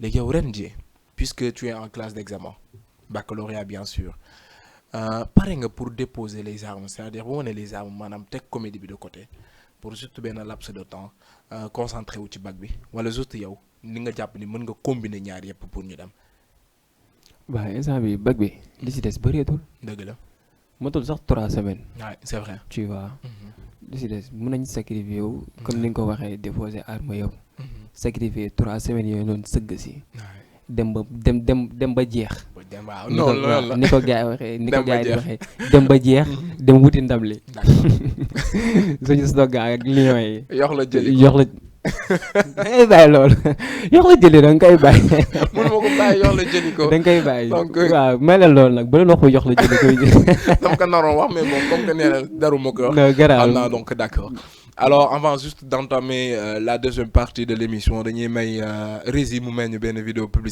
léegi yow ren jii puisque tu es en classe d'examen baccalauréat bien sûr pare nga pour déposer les armes c'est-à-dire bu ma nee les armes maanaam teg comédie bi de côté pour juste benn laps de temps concentré wu ci bac bi wala juste yow ni nga jàpp ni mën nga combiner ñaar yëpp pour ñu dem. waaw instant bi bac bi li ci des bëreetul. dëgg la. matul sax 3 semaines. waaw c'est vrai. tu vois. li ci des mën nañ sacrifier wu. comme ni nga ko waxee déposer arme yëpp. sacrifier 3 semaines yooyu noonu sëgg si. dem ba jeex. waaw non loolu la ni ko gars yi waxee ni ko gars yi waxee dem ba jeex dem wuti ndam li. suñu slogan ak lion yi. yox la jëli yox la. dangay bàyyi loolu yox la jëli da nga koy bàyyi. mun ma ko bàyyi yox la jëli ko. da nga koy bàyyi donc waaw may la loolu nag bu leen waxu yox la jëli ko. dama ko naroon wax mais bon comme que nee na daru ma ko wax. non garaaw non donc d'accord. Alors avant juste d'entamer la deuxième partie de l'émission dañuy may Rési mu mel ni benn vidéo publicitaire